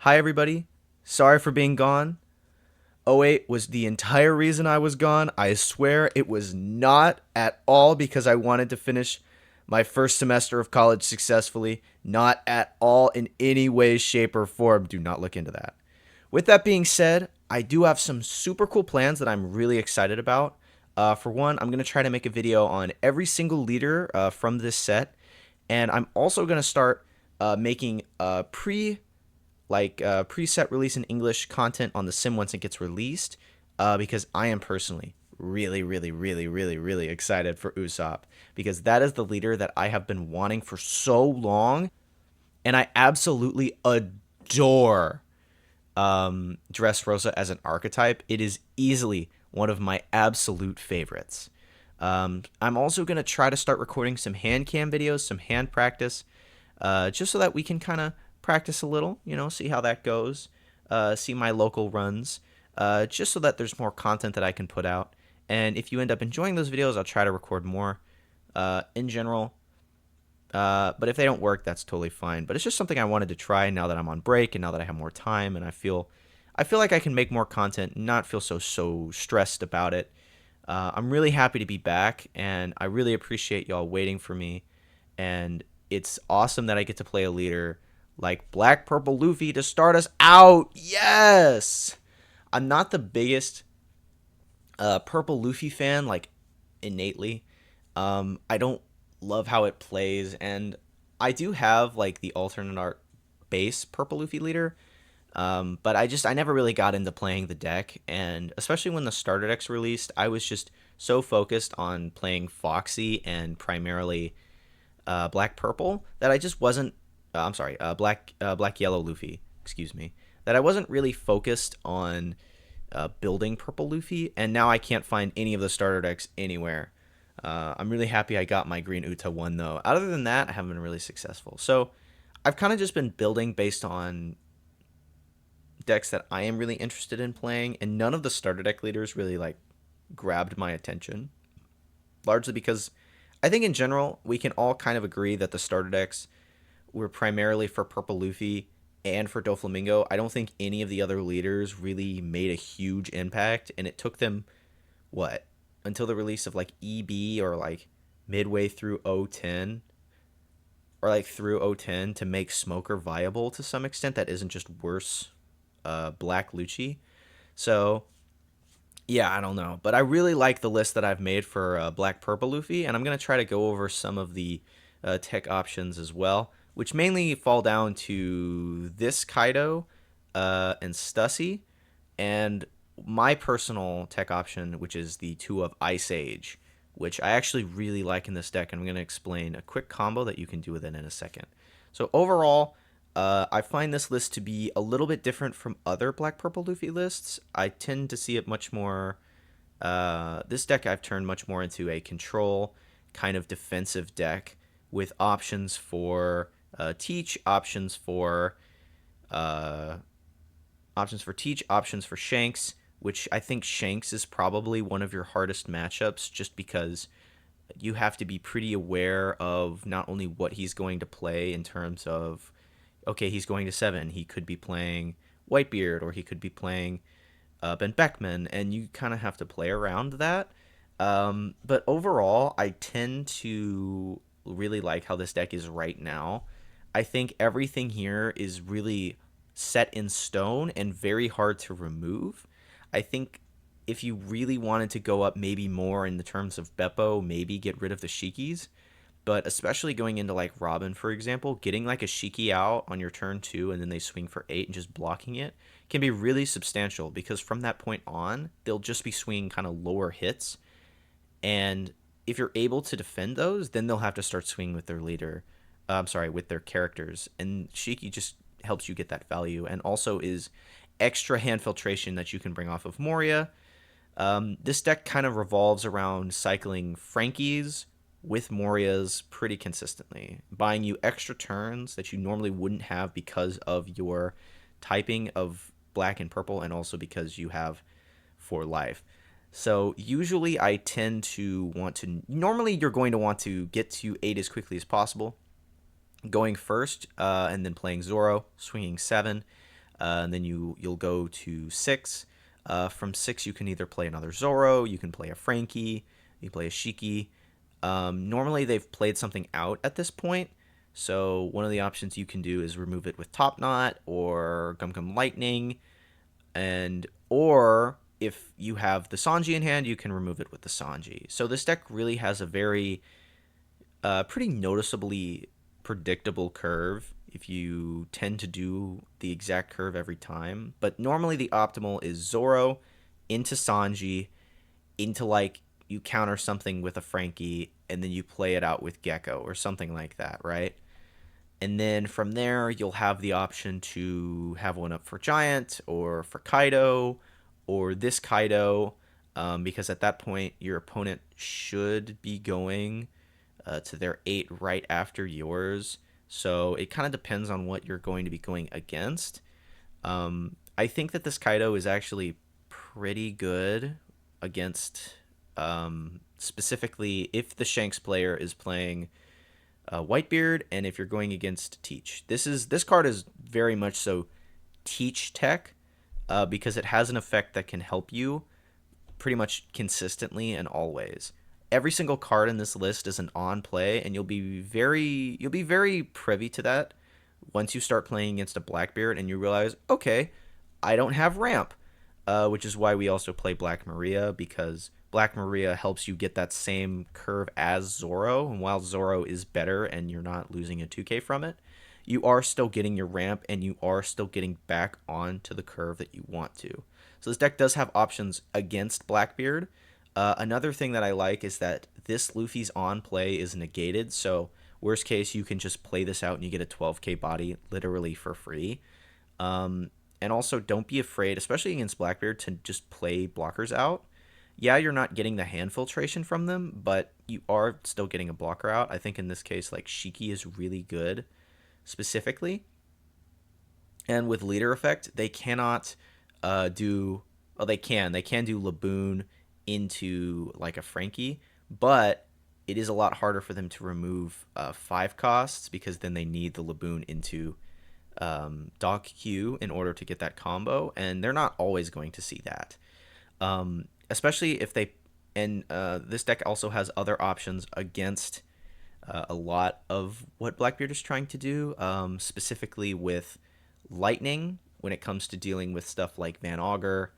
Hi, everybody. Sorry for being gone. '08 was the entire reason I was gone. I swear it was not at all because I wanted to finish my first semester of college successfully. Not at all in any way, shape, or form. Do not look into that. With that being said, I do have some super cool plans that I'm really excited about. For one, I'm going to try to make a video on every single leader from this set. And I'm also going to start making preset release in English content on the sim once it gets released, because I am personally really excited for Usopp because that is the leader that I have been wanting for so long, and I absolutely adore Dressrosa as an archetype. It is easily one of my absolute favorites. I'm also going to try to start recording some hand cam videos, some hand practice, just so that we can kind of practice a little, see how that goes, see my local runs, just so that there's more content that I can put out. And if you end up enjoying those videos, I'll try to record more in general. But if they don't work, that's totally fine. But it's just something I wanted to try now that I'm on break and now that I have more time, and I feel like I can make more content and not feel so stressed about it. I'm really happy to be back, and I really appreciate y'all waiting for me. And it's awesome that I get to play a leader like Black Purple Luffy to start us out. Yes! I'm not the biggest Purple Luffy fan, like innately. I don't love how it plays, and I do have like the alternate art base Purple Luffy leader. But I never really got into playing the deck, and especially when the starter decks released, I was just so focused on playing Foxy and primarily Black Purple that I just wasn't. I'm sorry, Black Yellow Luffy. Excuse me. That I wasn't really focused on building Purple Luffy, and now I can't find any of the starter decks anywhere. I'm really happy I got my Green Uta one though. Other than that, I haven't been really successful. So I've kind of just been building based on decks that I am really interested in playing, and none of the starter deck leaders really like grabbed my attention. Largely because I think in general we can all kind of agree that the starter decks were primarily for Purple Luffy and for Doflamingo. I don't think any of the other leaders really made a huge impact, and it took them what until the release of like EB or like midway through 010 or like through 010 to make Smoker viable to some extent. That isn't just worse Black Lucci. So yeah, I don't know, but I really like the list that I've made for Black Purple Luffy, and I'm gonna try to go over some of the tech options as well, which mainly fall down to this Kaido and Stussy, and my personal tech option, which is the two of Ice Age, which I actually really like in this deck, and I'm gonna explain a quick combo that you can do with it in a second. So overall, I find this list to be a little bit different from other Black Purple Luffy lists. I tend to see it much more. This deck I've turned much more into a control kind of defensive deck with options for Teach, uh, options for Teach, options for Shanks, which I think Shanks is probably one of your hardest matchups just because you have to be pretty aware of not only what he's going to play in terms of okay, he's going to 7. He could be playing Whitebeard or he could be playing Ben Beckman, and you kind of have to play around that. But overall, I tend to really like how this deck is right now. I think everything here is really set in stone and very hard to remove. I think if you really wanted to go up maybe more in the terms of Beppo, maybe get rid of the Shikis, but especially going into like Robin, for example, getting like a Shiki out on your turn 2 and then they swing for 8 and just blocking it can be really substantial because from that point on, they'll just be swinging kind of lower hits. And if you're able to defend those, then they'll have to start swinging with their leader. I'm sorry, with their characters. And Shiki just helps you get that value and also is extra hand filtration that you can bring off of Moria. This deck kind of revolves around cycling Frankies with Moria's pretty consistently, buying you extra turns that you normally wouldn't have because of your typing of black and purple, and also because you have 4 life. So usually I tend to want to, normally you're going to want to get to 8 as quickly as possible, going first, and then playing Zoro, swinging 7. and then you'll go to 6. From 6, you can either play another Zoro, you can play a Frankie, you can play a Shiki. Normally, they've played something out at this point, so one of the options you can do is remove it with Top Knot or Gum Gum Lightning, and or if you have the Sanji in hand, you can remove it with the Sanji. So this deck really has a very pretty noticeably predictable curve if you tend to do the exact curve every time. But normally the optimal is Zoro into Sanji into like you counter something with a Frankie and then you play it out with Gecko or something like that, right? And then from there, you'll have the option to have one up for Giant or for Kaido or this Kaido, because at that point, your opponent should be going to their 8 right after yours. So it kind of depends on what you're going to be going against. I think that this Kaido is actually pretty good against, specifically if the Shanks player is playing Whitebeard, and if you're going against Teach. This card is very much so Teach tech, because it has an effect that can help you pretty much consistently and always. Every single card in this list is an on play, and you'll be very privy to that once you start playing against a Blackbeard and you realize, okay, I don't have ramp, which is why we also play Black Maria, because Black Maria helps you get that same curve as Zoro, and while Zoro is better and you're not losing a 2k from it, you are still getting your ramp and you are still getting back onto the curve that you want to. So this deck does have options against Blackbeard. Another thing that I like is that this Luffy's on play is negated, so worst case you can just play this out and you get a 12k body literally for free. And also don't be afraid, especially against Blackbeard, to just play blockers out. Yeah, you're not getting the hand filtration from them, but you are still getting a blocker out. I think in this case, like, Shiki is really good specifically. And with leader effect, they cannot do... Well, they can. They can do Laboon into, like, a Frankie, but it is a lot harder for them to remove 5 costs, because then they need the Laboon into Doc Q in order to get that combo, and they're not always going to see that. Especially if they... And this deck also has other options against a lot of what Blackbeard is trying to do, specifically with Lightning when it comes to dealing with stuff like Van Augur,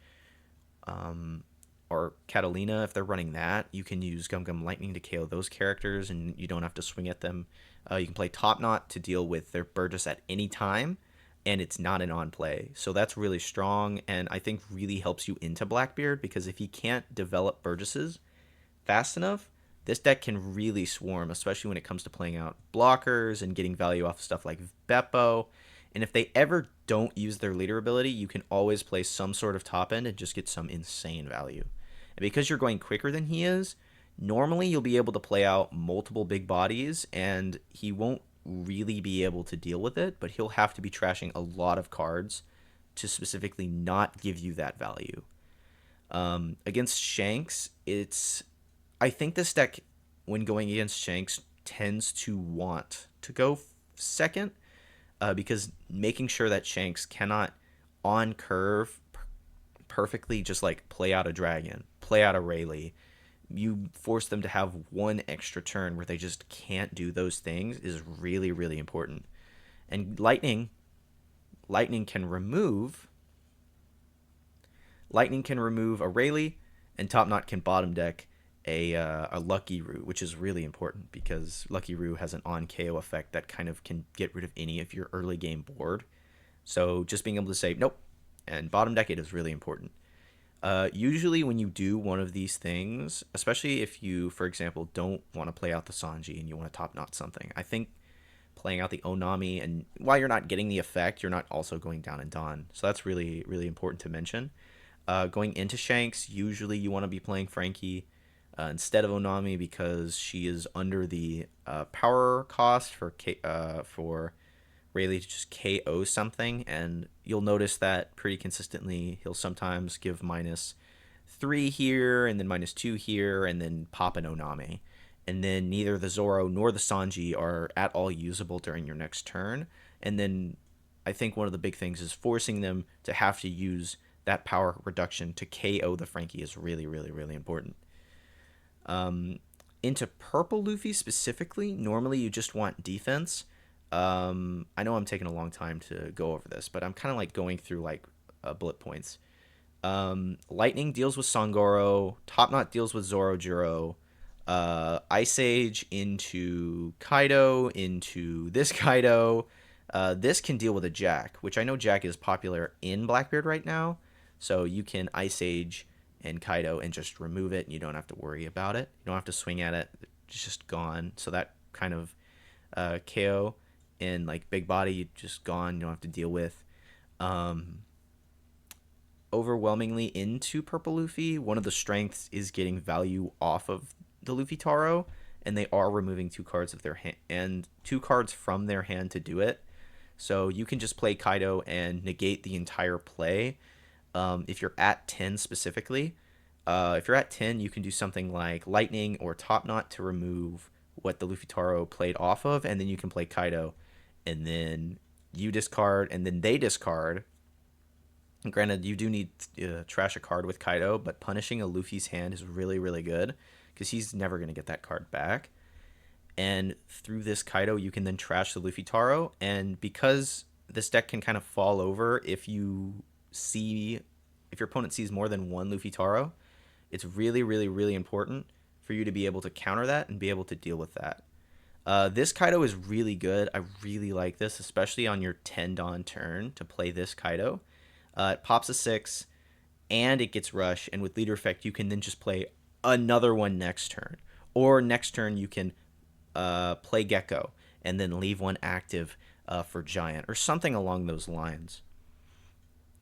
or Catalina. If they're running that, you can use Gum Gum Lightning to KO those characters, and you don't have to swing at them. You can play Top Knot to deal with their Burgess at any time, and it's not an on play. So that's really strong, and I think really helps you into Blackbeard, because if he can't develop Burgesses fast enough, this deck can really swarm, especially when it comes to playing out blockers and getting value off of stuff like Beppo. And if they ever don't use their leader ability, you can always play some sort of top end and just get some insane value. And because you're going quicker than he is, normally you'll be able to play out multiple big bodies, and he won't really be able to deal with it, but he'll have to be trashing a lot of cards to specifically not give you that value. Against Shanks, I think this deck, when going against Shanks, tends to want to go second, because making sure that Shanks cannot on curve perfectly just like play out a dragon, play out a Rayleigh, you force them to have one extra turn where they just can't do those things, is really, really important. And Lightning can remove a Rayleigh, and Top Knot can bottom deck a Lucky Roo, which is really important, because Lucky Roo has an on KO effect that kind of can get rid of any of your early game board. So just being able to say nope and bottom deck it is really important. Usually when you do one of these things, especially if you, for example, don't want to play out the Sanji and you want to Top Knot something, I think playing out the Onami, and while you're not getting the effect, you're not also going down and done. So that's really, really important to mention. Going into Shanks, usually you want to be playing Frankie instead of Onami, because she is under the power cost for Rayleigh to just KO something, and you'll notice that pretty consistently. He'll sometimes give -3 here, and then -2 here, and then pop an Onami. And then neither the Zoro nor the Sanji are at all usable during your next turn. And then I think one of the big things is forcing them to have to use that power reduction to KO the Frankie is really, really, really important. Into purple Luffy specifically, normally you just want defense. I know I'm taking a long time to go over this, but I'm kind of like going through like bullet points. Lightning deals with Sangoro. Top Knot deals with Zorojuro. Ice Age into Kaido, into this Kaido. This can deal with a Jack, which I know Jack is popular in Blackbeard right now. So you can Ice Age and Kaido and just remove it, and you don't have to worry about it. You don't have to swing at it. It's just gone. So that kind of KO in like big body, just gone. You don't have to deal with. Overwhelmingly into purple Luffy, one of the strengths is getting value off of the Luffy Taro, and they are removing 2 cards of their hand and 2 cards from their hand to do it. So you can just play Kaido and negate the entire play. If you're at 10 specifically, if you're at 10, you can do something like Lightning or Top Knot to remove what the Luffy Taro played off of, and then you can play Kaido, and then you discard, and then they discard. Granted, you do need to trash a card with Kaido, but punishing a Luffy's hand is really, really good because he's never going to get that card back. And through this Kaido, you can then trash the Luffy Taro. And because this deck can kind of fall over if your opponent sees more than one Luffy Taro, it's really, really, really important for you to be able to counter that and be able to deal with that. This Kaido is really good. I really like this, especially on your 10 Dawn turn to play this Kaido. It pops a 6, and it gets rush, and with leader effect, you can then just play another one next turn. Or next turn, you can play Gecko, and then leave one active for Giant, or something along those lines.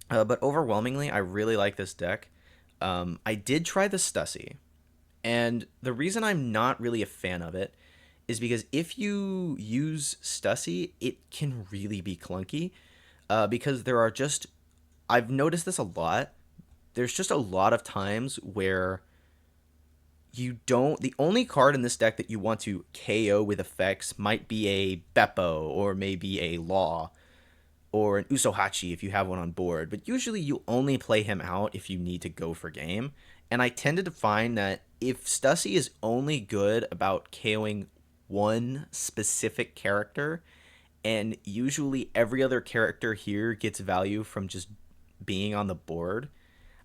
But overwhelmingly, I really like this deck. I did try the Stussy, and the reason I'm not really a fan of it is because if you use Stussy, it can really be clunky, because there are just... I've noticed this a lot. There's just a lot of times where the only card in this deck that you want to KO with effects might be a Beppo, or maybe a Law, or an Usohachi if you have one on board. But usually you only play him out if you need to go for game. And I tended to find that if Stussy is only good about KOing one specific character, and usually every other character here gets value from just being on the board,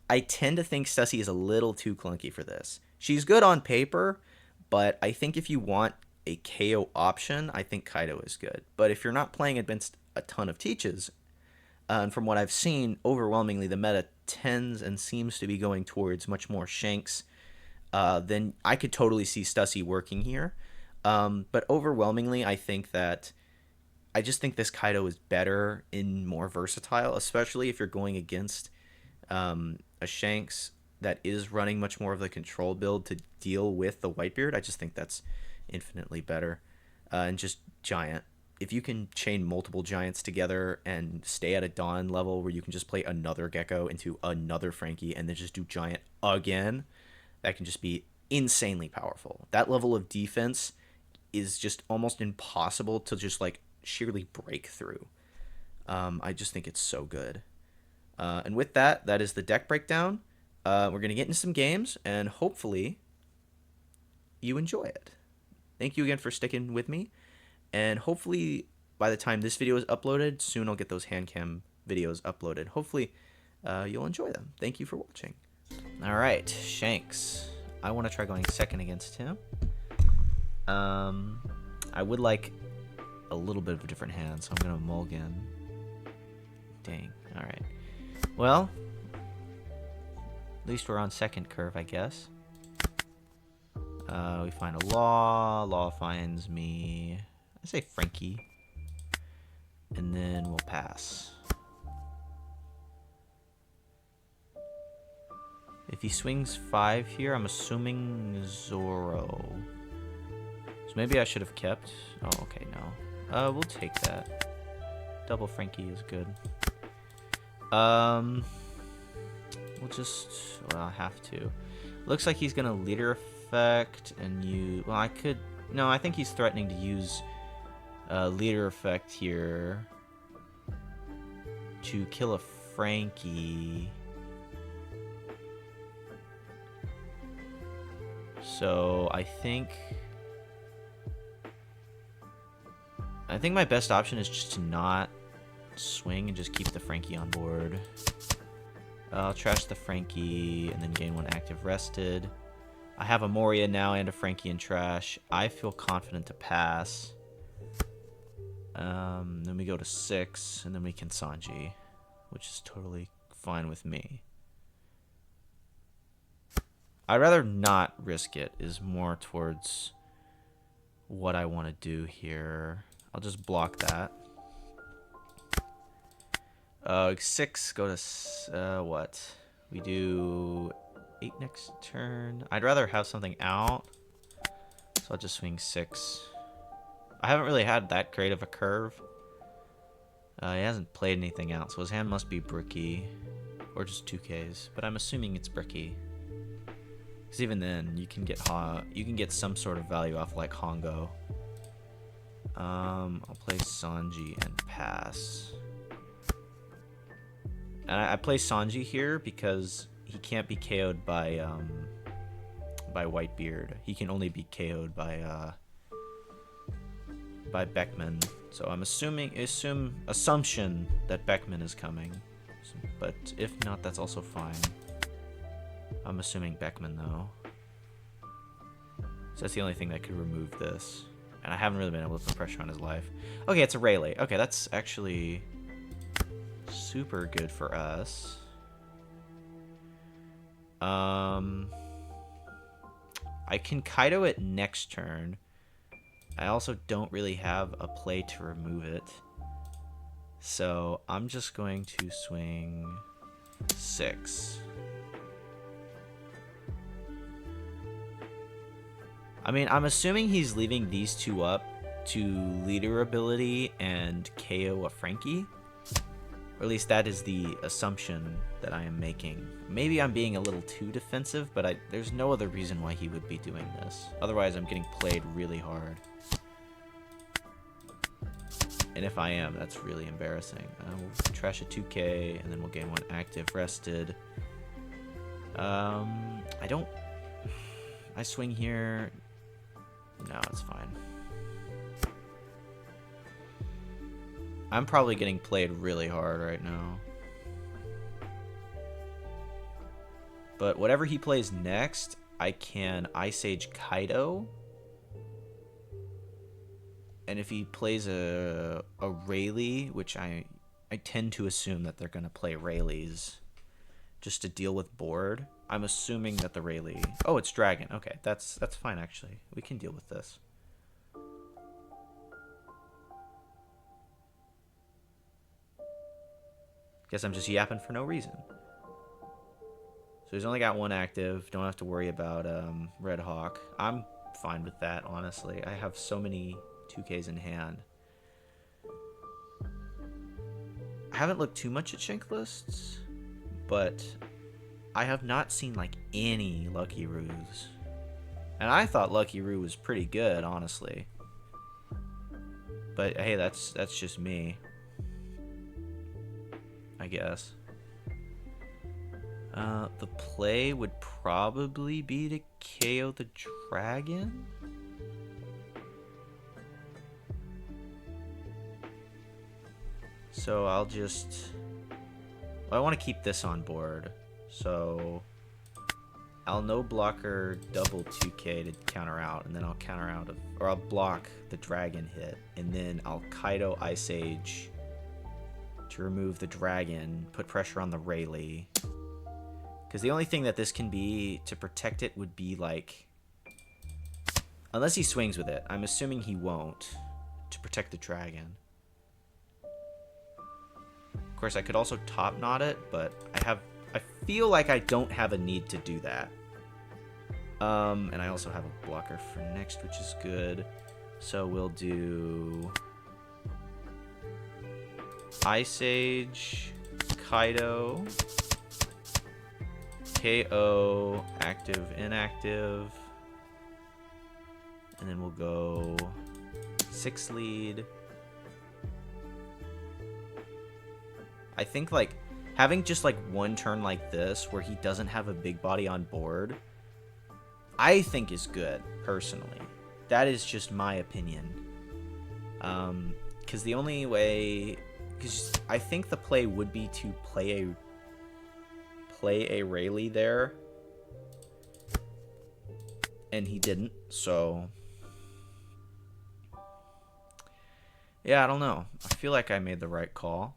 I tend to think Stussy is a little too clunky for this. She's good on paper, but I think if you want a KO option, I think Kaido is good. But if you're not playing against a ton of teaches, and from what I've seen, overwhelmingly the meta tends and seems to be going towards much more Shanks, then I could totally see Stussy working here. But overwhelmingly, I just think this Kaido is better and more versatile, especially if you're going against a Shanks that is running much more of the control build to deal with the Whitebeard. I just think that's infinitely better. And just Giant. If you can chain multiple Giants together and stay at a Dawn level where you can just play another Gecko into another Frankie and then just do Giant again, that can just be insanely powerful. That level of defense is just almost impossible to just like sheerly break through. I just think it's so good. And with that is the deck breakdown. We're going to get into some games, and hopefully you enjoy it. Thank you again for sticking with me, and hopefully by the time this video is uploaded, soon I'll get those hand cam videos uploaded. Hopefully you'll enjoy them. Thank you for watching. All right, Shanks. I want to try going second against him. I would like a little bit of a different hand, so I'm going to mulligan. Dang. All right. Well, at least we're on second curve, I guess. We find a Law. Law finds me, I say Frankie. And then we'll pass. If he swings 5 here, I'm assuming Zoro. So maybe I should have kept. Oh, okay, no. We'll take that. Double Frankie is good. We'll just... Well, I'll have to. Looks like he's gonna leader effect and use... Well, I could... No, I think he's threatening to use leader effect here. to kill a Frankie. So I think my best option is just to not swing and just keep the Frankie on board. I'll trash the Frankie and then gain 1 active rested. I have a Moria now and a Frankie in trash. I feel confident to pass. Then we go to 6, and then we can Sanji, which is totally fine with me. I'd rather not risk it, is more towards what I want to do here. I'll just block that. 6, go to, what? We do 8 next turn. I'd rather have something out, so I'll just swing 6. I haven't really had that great of a curve. He hasn't played anything out, so his hand must be bricky, or just 2Ks. But I'm assuming it's bricky, because even then, you can get some sort of value off like Hongo. I'll play Sanji and pass. And I play Sanji here because he can't be KO'd by Whitebeard. He can only be KO'd by Beckman. So I'm assumption that Beckman is coming. But if not, that's also fine. I'm assuming Beckman though. So that's the only thing that could remove this. And I haven't really been able to put pressure on his life. Okay, it's a Rayleigh. Okay, that's actually super good for us. I can Kaido it next turn. I also don't really have a play to remove it. So I'm just going to swing 6. I mean, I'm assuming he's leaving these 2 up to leader ability and KO a Frankie. Or at least that is the assumption that I am making. Maybe I'm being a little too defensive, but there's no other reason why he would be doing this. Otherwise, I'm getting played really hard. And if I am, that's really embarrassing. We'll trash a 2K, and then we'll gain 1 active rested. I swing here. No, it's fine. I'm probably getting played really hard right now. But whatever he plays next, I can Ice Age Kaido. And if he plays a Rayleigh, which I tend to assume that they're going to play Rayleighs just to deal with board. I'm assuming that the Rayleigh... Oh, it's Dragon. Okay, that's fine, actually. We can deal with this. Guess I'm just yapping for no reason. So he's only got 1 active. Don't have to worry about Red Hawk. I'm fine with that, honestly. I have so many 2Ks in hand. I haven't looked too much at Shank lists, but I have not seen like any Lucky Roos. And I thought Lucky Roo was pretty good, honestly. But hey, that's just me, I guess. The play would probably be to KO the dragon. So I'll just... Well, I want to keep this on board. So I'll no blocker double 2K to counter out, and then I'll counter out, or I'll block the dragon hit, and then I'll Kaido Ice Age to remove the dragon, put pressure on the Rayleigh. Because the only thing that this can be to protect it would be like, unless he swings with it, I'm assuming he won't, to protect the dragon. Of course, I could also top knot it, but I feel like I don't have a need to do that. And I also have a blocker for next, which is good. So we'll do Ice Age, Kaido, KO, active, inactive, and then we'll go 6 lead. I think like having just like one turn like this where he doesn't have a big body on board, I think is good personally. That is just my opinion. Because the only way, because I think the play would be to play a Rayleigh there, and he didn't. So yeah, I don't know. I feel like I made the right call.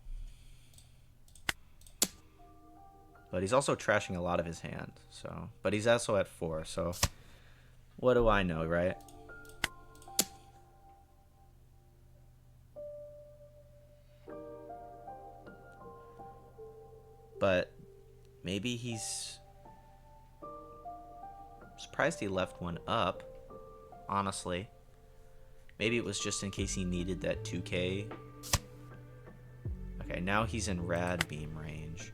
But he's also trashing a lot of his hand. So, but he's also at 4. So what do I know, right? But maybe he's surprised he left one up, honestly. Maybe it was just in case he needed that 2K. Okay, now he's in rad beam range.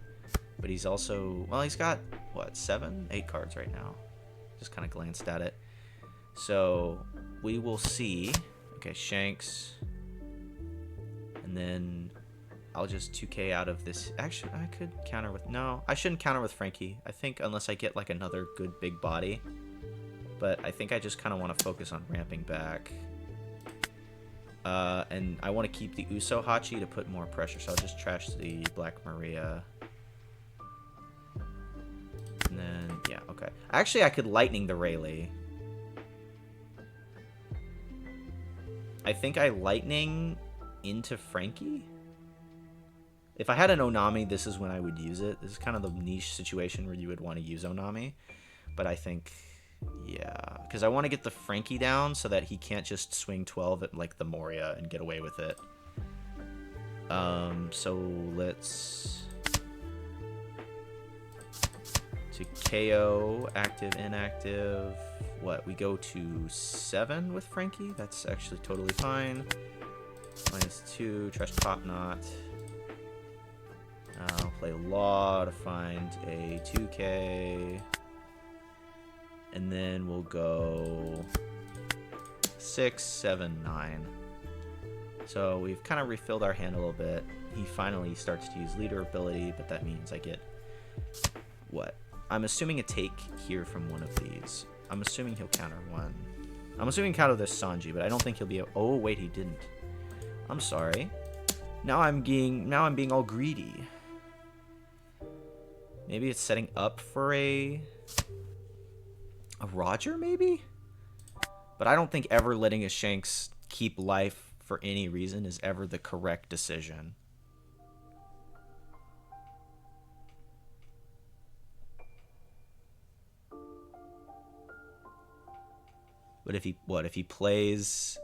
But he's also, well, he's got, what, 7? 8 cards right now. Just kind of glanced at it. So we will see. Okay, Shanks. And then I'll just 2K out of this. Actually, I could counter with, no, I shouldn't counter with Frankie. I think unless I get like another good big body. But I think I just kind of want to focus on ramping back. And I want to keep the Uso Hachi to put more pressure, so I'll just trash the Black Maria. And then, yeah, okay. Actually, I could Lightning the Rayleigh. I think I Lightning into Frankie? If I had an Onami, this is when I would use it. This is kind of the niche situation where you would want to use Onami. But I think, yeah, because I want to get the Frankie down so that he can't just swing 12 at like the Moria and get away with it. So let's to KO, active, inactive. What, we go to 7 with Frankie? That's actually totally fine. -2, trash Top Knot. I'll play Law to find a 2K. And then we'll go 6, 7, 9. So we've kind of refilled our hand a little bit. He finally starts to use leader ability, but that means I get what? I'm assuming a take here from one of these. I'm assuming he'll counter one. I'm assuming counter this Sanji, but I don't think he'll be. Oh wait, he didn't. I'm sorry. Now I'm being all greedy. Maybe it's setting up for a Roger, maybe? But I don't think ever letting a Shanks keep life for any reason is ever the correct decision. But if he plays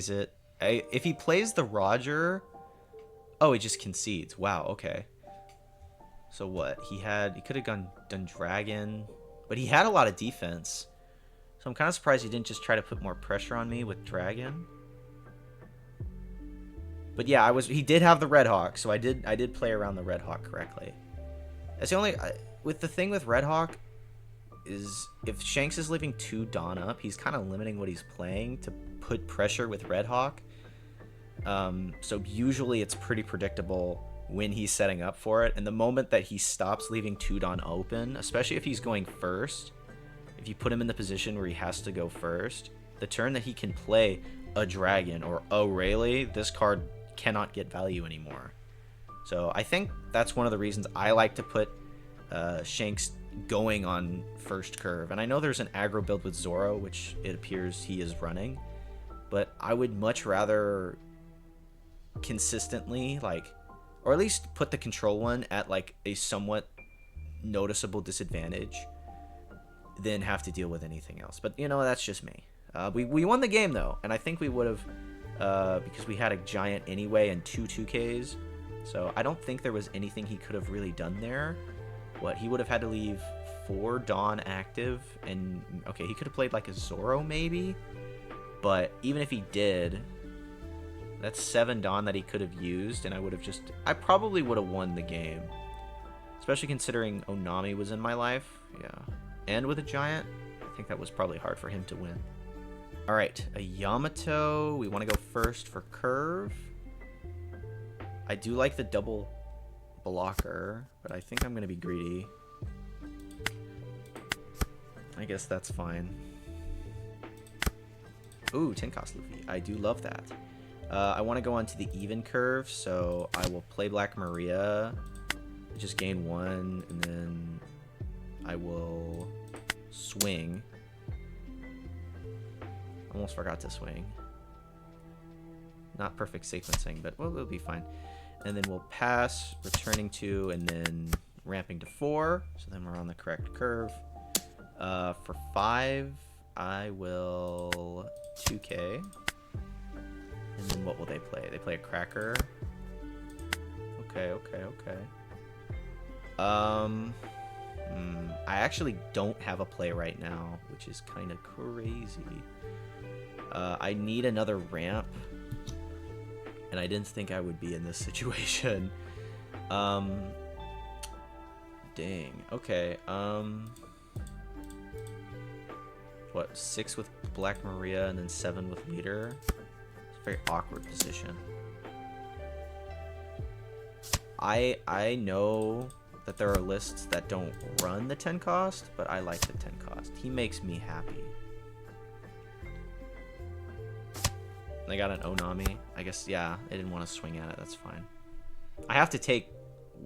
it. If he plays the Roger, oh, he just concedes. Wow, okay. So what? He could have done Dragon, but he had a lot of defense. So I'm kind of surprised he didn't just try to put more pressure on me with Dragon. But yeah, he did have the Red Hawk, so I did play around the Red Hawk correctly. That's the only with the thing with Red Hawk is if Shanks is leaving 2 Dawn up, he's kind of limiting what he's playing to put pressure with Red Hawk. So usually it's pretty predictable when he's setting up for it, and the moment that he stops leaving 2 Dawn open, especially if he's going first, if you put him in the position where he has to go first, the turn that he can play a Dragon or a Rayleigh, this card cannot get value anymore. So I think that's one of the reasons I like to put Shanks going on first curve. And I know there's an aggro build with Zoro, which it appears he is running, but I would much rather consistently, like, or at least put the control one at like a somewhat noticeable disadvantage than have to deal with anything else. But you know, that's just me. We won the game though, and I think we would have because we had a giant anyway and 2 2Ks. So I don't think there was anything he could have really done there. What, he would have had to leave 4 Dawn active, and okay, he could have played like a Zoro maybe, but even if he did, that's 7 Dawn that he could have used, and I probably would have won the game. Especially considering Onami was in my life, yeah. And with a giant, I think that was probably hard for him to win. Alright, a Yamato, we want to go first for curve. I do like the double blocker, but I think I'm going to be greedy. I guess that's fine. Ooh, 10 cost Luffy. I do love that. I want to go on to the even curve, so I will play Black Maria. Just gain 1, and then I will swing. Almost forgot to swing. Not perfect sequencing, but well, it'll be fine. And then we'll pass, returning 2, and then ramping to 4. So then we're on the correct curve. For 5, I will 2K. And then what will they play? They play a cracker. Okay. I actually don't have a play right now, which is kind of crazy. I need another ramp, and I didn't think I would be in this situation. Dang. Okay. What? 6 with Black Maria and then 7 with leader. It's a very awkward position. I know that there are lists that don't run the 10 cost, but I like the 10 cost. He makes me happy. They got an Onami. I guess, yeah, I didn't want to swing at it. That's fine. I have to take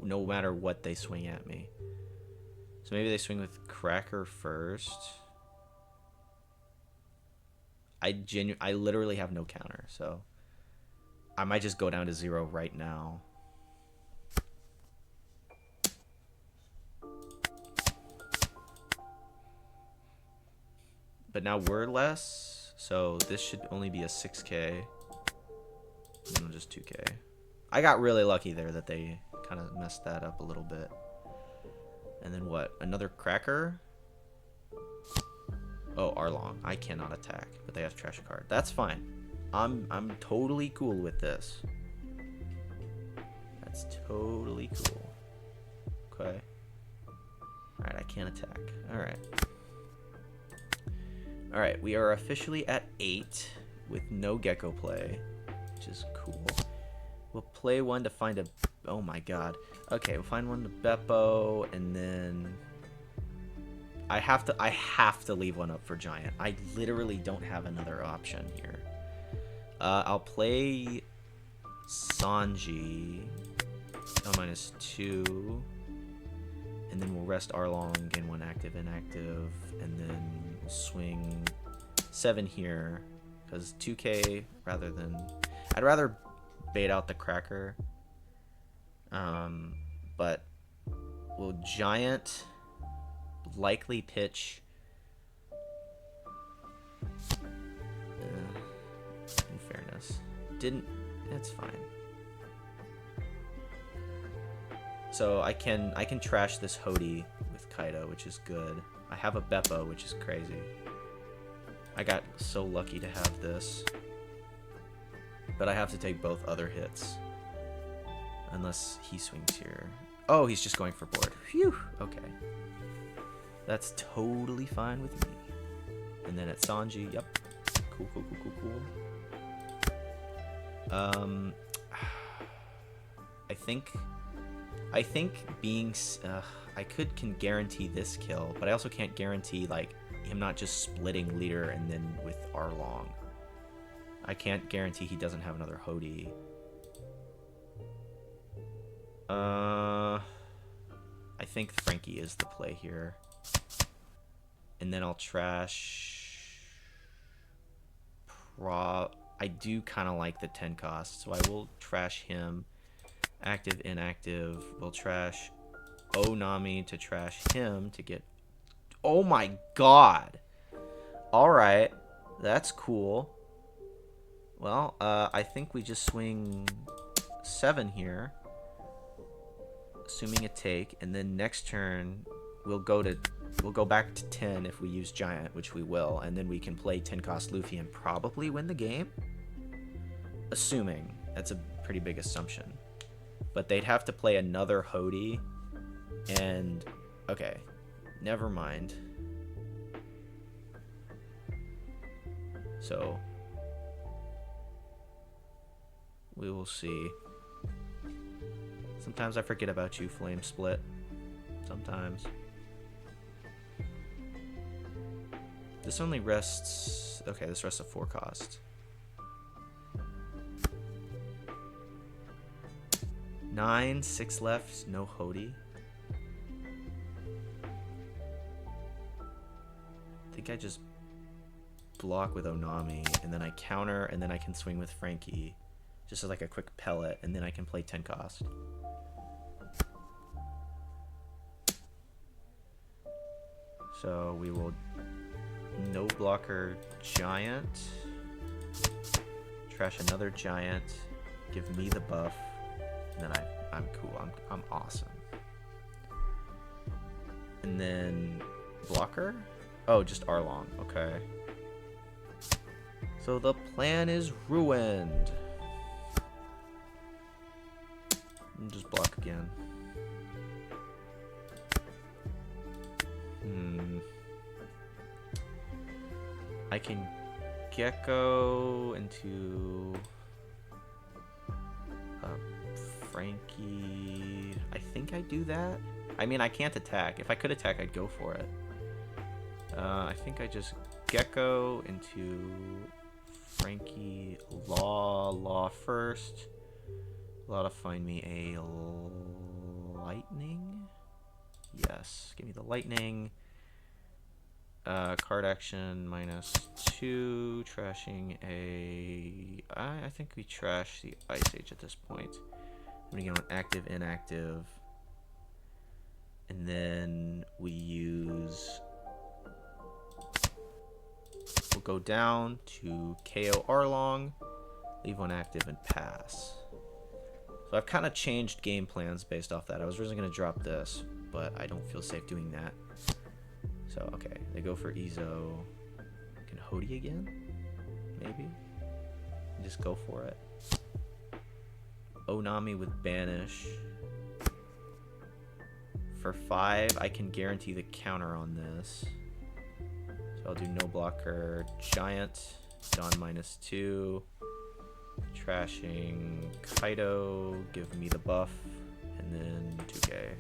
no matter what they swing at me. So maybe they swing with Cracker first. I literally have no counter, so I might just go down to 0 right now. But now we're less, so this should only be a 6K. And just 2K. I got really lucky there that they kind of messed that up a little bit. And then what? Another cracker? Oh, Arlong. I cannot attack, but they have trash card. That's fine. I'm totally cool with this. That's totally cool. Okay. Alright, I can't attack. Alright. Alright, we are officially at 8 with no Gecko play, which is cool. We'll play one to find a... Oh my god. Okay, we'll find one to Beppo, and then... I have to leave one up for Giant. I literally don't have another option here. I'll play Sanji. -2. And then we'll rest Arlong, gain 1 active, inactive, and then we'll swing 7 here, because 2K rather than... I'd rather bait out the cracker. But we'll Giant, likely pitch... in fairness. Didn't... It's fine. So I can trash this Hody with Kaido, which is good. I have a Beppo, which is crazy. I got so lucky to have this. But I have to take both other hits. Unless he swings here. Oh, he's just going for board. Phew! Okay. That's totally fine with me. And then at Sanji, yep. Cool. I think being... I can guarantee this kill, but I also can't guarantee, like, him not just splitting leader and then with Arlong. I can't guarantee he doesn't have another Hody. I think Frankie is the play here. And then I'll trash... I do kind of like the 10 cost, so I will trash him. Active, inactive. We'll trash Onami to trash him to get... Oh my god! Alright. That's cool. Well, I think we just swing 7 here. Assuming a take. And then next turn, we'll go back to 10 if we use Giant, which we will. And then we can play 10 cost Luffy and probably win the game. Assuming. That's a pretty big assumption. But they'd have to play another Hody. And, okay, never mind. So, we will see. Sometimes I forget about you, Flame Split. Sometimes. This only rests... Okay, this rests at 4 cost. 9, 6 left, no Hody. I think I just block with Onami, and then I counter, and then I can swing with Frankie. Just as like a quick pellet, and then I can play 10 cost. So we will no blocker Giant. Trash another Giant. Give me the buff. And then I'm cool. I'm awesome. And then blocker? Oh, just Arlong. Okay. So the plan is ruined. Just block again. I can Gecko into Frankie. I think I do that. I mean, I can't attack. If I could attack, I'd go for it. I think I just Gecko into Frankie. Law first. Law to find me a lightning. Yes, give me the lightning. Card action -2. Trashing a... I think we trash the Ice Age at this point. I'm gonna get on active, inactive. And then we use... We'll go down to KO Arlong, leave one active, and pass. So I've kind of changed game plans based off that. I was originally going to drop this, but I don't feel safe doing that. So, okay, they go for Izo. Can Hody again? Maybe? Just go for it. Onami with Banish. For 5, I can guarantee the counter on this. So I'll do no blocker. Giant. Dawn -2. Trashing Kaido. Give me the buff. And then 2K.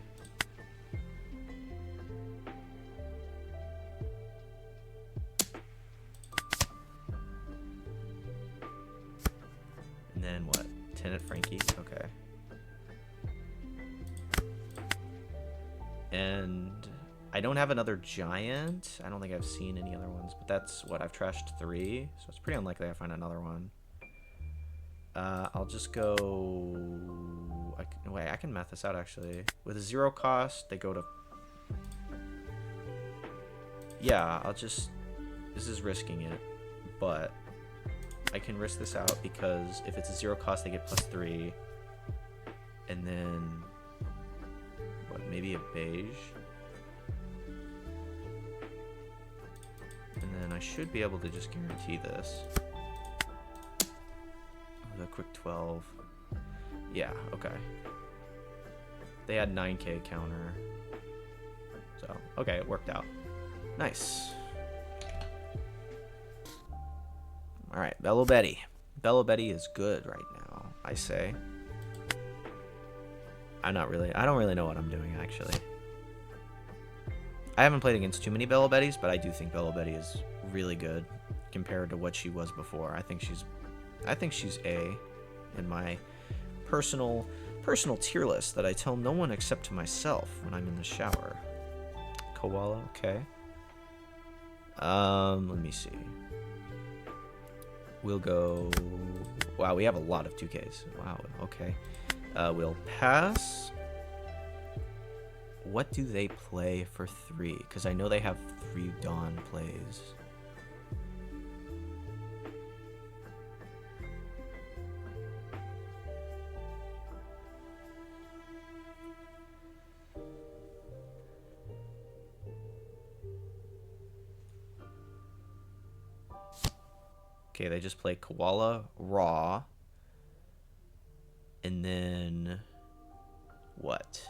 And then what? 10 at Frankie? Okay. And I don't have another Giant. I don't think I've seen any other ones, but that's what I've trashed 3, so it's pretty unlikely I find another one. I'll just go... Wait, I can math this out actually. With a 0 cost, they go to... Yeah, I'll just... This is risking it, but I can risk this out because if it's a 0 cost, they get +3. And then... What, maybe a beige? And then I should be able to just guarantee this. The quick 12. Yeah, okay. They had 9K counter. So, okay, it worked out. Nice. Alright, Belo Betty. Belo Betty is good right now, I say. I don't really know what I'm doing, actually. I haven't played against too many Belo Bettys, but I do think Belo Betty is really good compared to what she was before. I think she's A in my personal tier list that I tell no one except to myself when I'm in the shower. Koala, okay. Let me see. We'll go... Wow, we have a lot of 2Ks. Wow, okay. We'll pass. What do they play for 3? Because I know they have 3 Dawn plays. Okay, they just play Koala, Raw, and then what?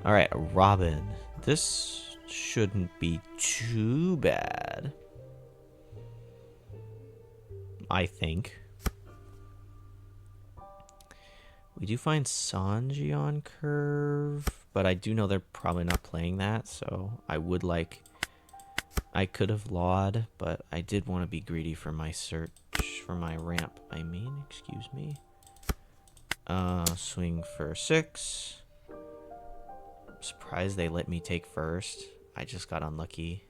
Alright, Robin. This shouldn't be too bad. I think. We do find Sanji on curve, but I do know they're probably not playing that, so I would like... I could have lawed, but I did want to be greedy for my search, for my ramp. I mean, excuse me. Swing for 6. I'm surprised they let me take first. I just got unlucky.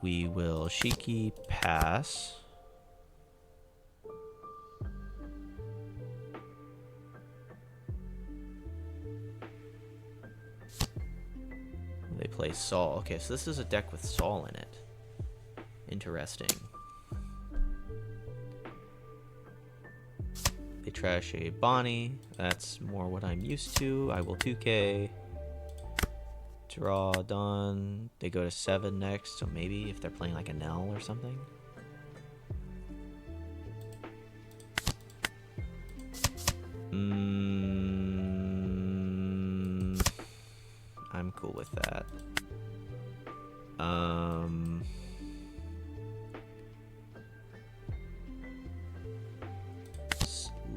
We will Shiki pass. They play Saul. Okay, so this is a deck with Saul in it. Interesting. They trash a Bonnie. That's more what I'm used to. I will 2K. Draw, done. They go to 7 next, so maybe if they're playing like a Nell or something. I'm cool with that.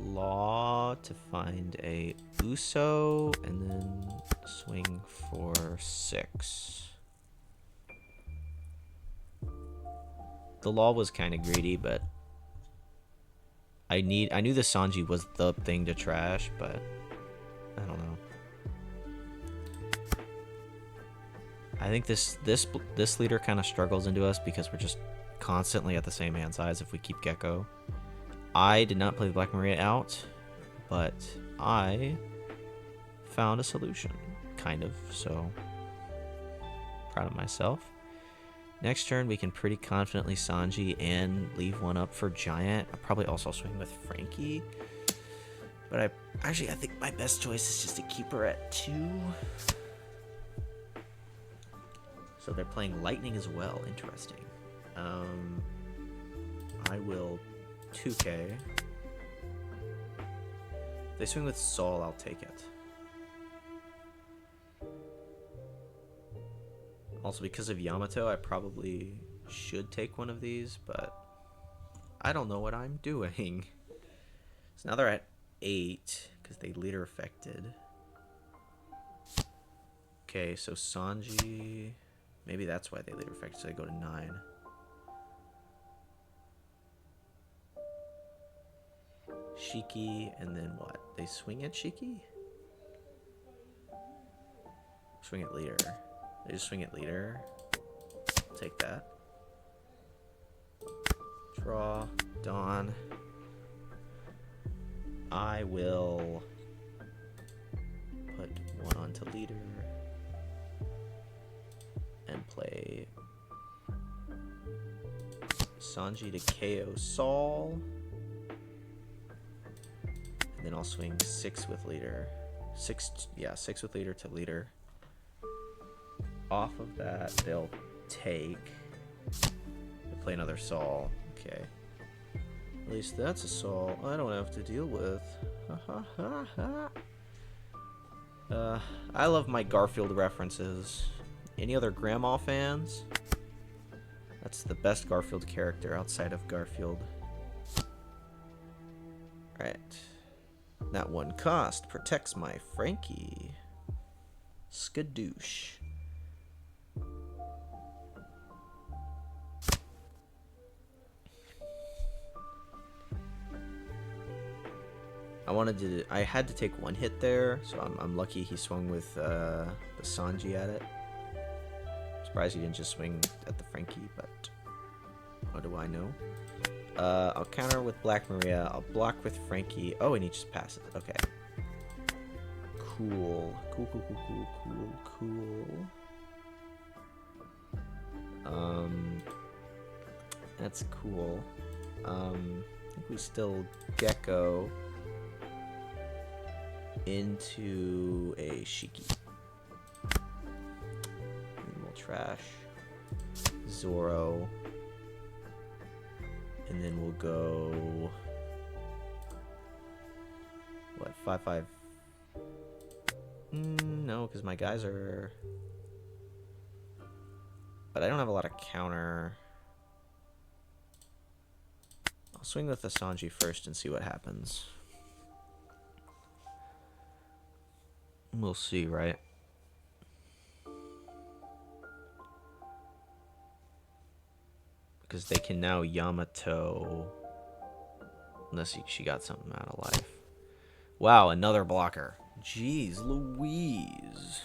Law to find a Uso and then swing for 6. The Law was kind of greedy, but I knew the Sanji was the thing to trash, but I don't know. I think this leader kind of struggles into us because we're just constantly at the same hand size if we keep Gecko. I did not play the Black Maria out, but I found a solution, kind of, so proud of myself. Next turn, we can pretty confidently Sanji and leave one up for Giant. I'll probably also swing with Frankie, but I think my best choice is just to keep her at 2. So they're playing Lightning as well. Interesting. I will 2K. If they swing with Saul, I'll take it. Also, because of Yamato, I probably should take one of these, but I don't know what I'm doing. So now they're at 8 because they leader affected. Okay, so Sanji... Maybe that's why they leader affected, so they go to 9. Shiki, and then what? They swing at Shiki? Swing at leader. They just swing at leader. I'll take that. Draw. Dawn. I will put one onto leader and play Sanji to KO Saul. And then I'll swing 6 with leader. 6 with leader to leader. Off of that, they'll take. They'll play another Saul. Okay. At least that's a Saul I don't have to deal with. I love my Garfield references. Any other Grandma fans? That's the best Garfield character outside of Garfield. Right. That one cost protects my Frankie. Skadoosh. I had to take one hit there, so I'm lucky he swung with the Sanji at it. Surprised he didn't just swing at the Frankie, but what do I know? I'll counter with Black Maria. I'll block with Frankie. Oh, and he just passes. Okay. Cool. That's cool. I think we still Gecko into a Shiki. And we'll trash Zoro. And then we'll go... What? 5/5 No, because my guys are... But I don't have a lot of counter. I'll swing with the Sanji first and see what happens. We'll see, right? Because they can now Yamato. Unless she got something out of life. Wow, another blocker. Jeez Louise.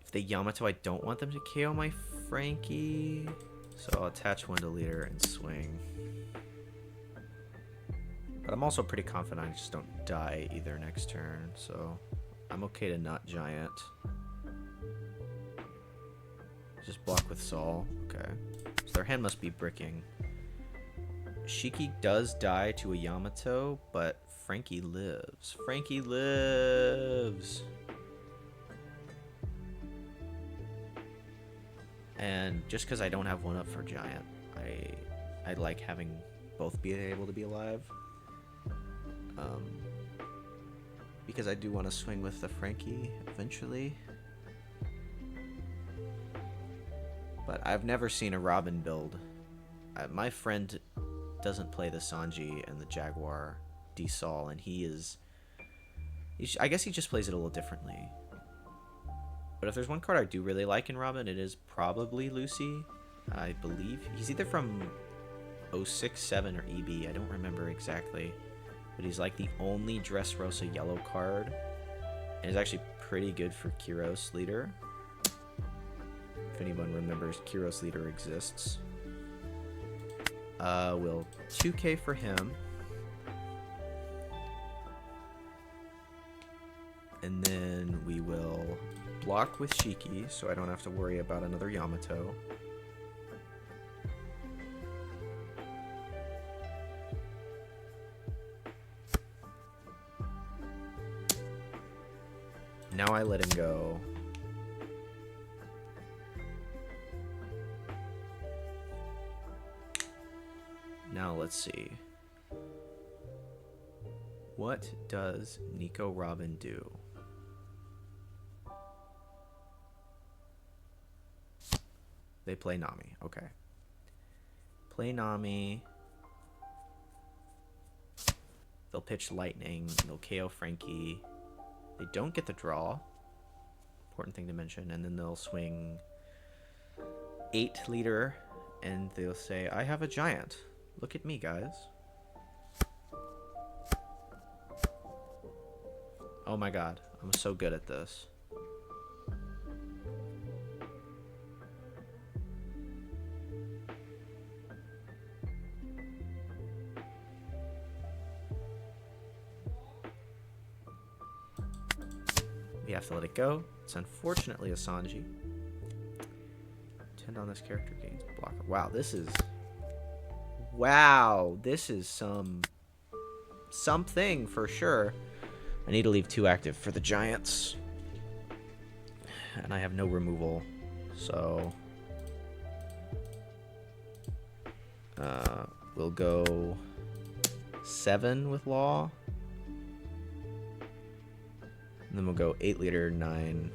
If they Yamato, I don't want them to KO my Frankie. So I'll attach one to leader and swing. But I'm also pretty confident I just don't die either next turn. So I'm okay to not giant. Just block with Saul. Okay. So their hand must be bricking. Shiki does die to a Yamato, but Frankie lives. Frankie lives! And just because I don't have one up for Giant, I like having both be able to be alive. Because I do want to swing with the Frankie eventually. But I've never seen a Robin build. My friend doesn't play the Sanji and the Jaguar D-Sol, and I guess he just plays it a little differently. But if there's one card I do really like in Robin, it is probably Lucy. I believe he's either from 067 or EB. I don't remember exactly, but he's like the only Dressrosa yellow card, and is actually pretty good for Kyros leader. If anyone remembers, Kyros leader exists. We'll 2k for him. And then we will block with Shiki, so I don't have to worry about another Yamato. Now I let him go. Now let's see. What does Nico Robin do? They play Nami. Okay. Play Nami. They'll pitch Lightning. They'll KO Frankie. They don't get the draw. Important thing to mention. And then they'll swing 8 leader. And they'll say, I have a giant. Look at me, guys. Oh my god. I'm so good at this. We have to let it go. It's unfortunately a Sanji. 10 on this character gains blocker. Wow, this is... Wow, this is something for sure. I need to leave 2 active for the Giants. And I have no removal, so... we'll go 7 with Law. And then we'll go 8 leader, 9.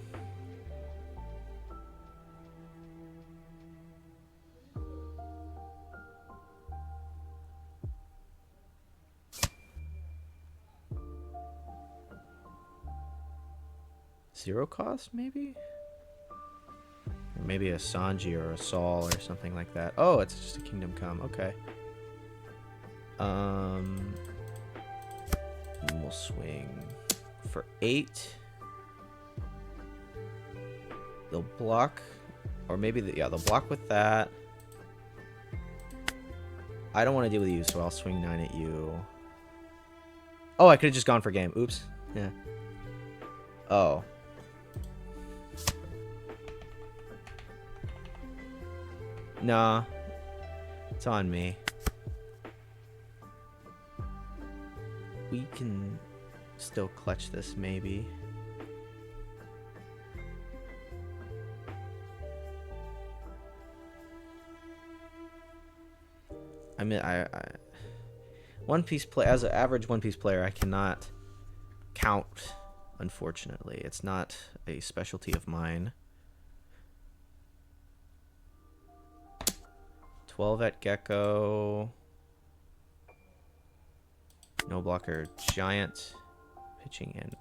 Zero cost, maybe? Or maybe a Sanji or a Saul or something like that. Oh, it's just a Kingdom Come. Okay. We'll swing for 8. They'll block, or maybe they'll block with that. I don't want to deal with you, so I'll swing 9 at you. Oh, I could have just gone for game. Oops. Yeah. Oh. Nah. It's on me. We can still clutch this, maybe. I mean, One Piece play as an average One Piece player, I cannot count, unfortunately. It's not a specialty of mine. 12 at Gecko. No blocker, Giant. Pitching in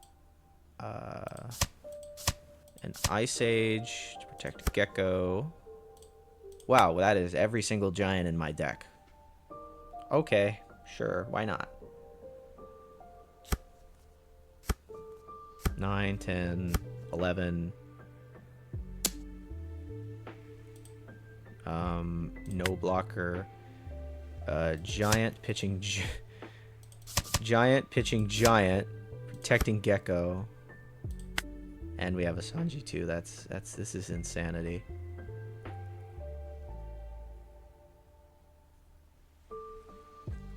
an Ice Age to protect Gecko. Wow, that is every single Giant in my deck. Okay, sure, why not? 9, 10, 11. No blocker. Giant pitching Giant pitching Giant, protecting Gecko. And we have a Sanji too. This is insanity.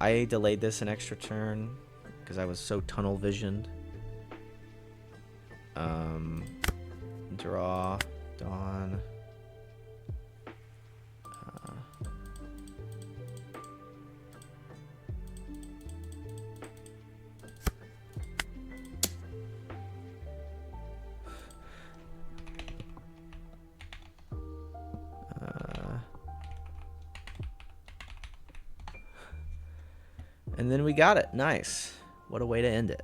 I delayed this an extra turn because I was so tunnel visioned. Draw, Dawn. And then we got it. Nice. What a way to end it.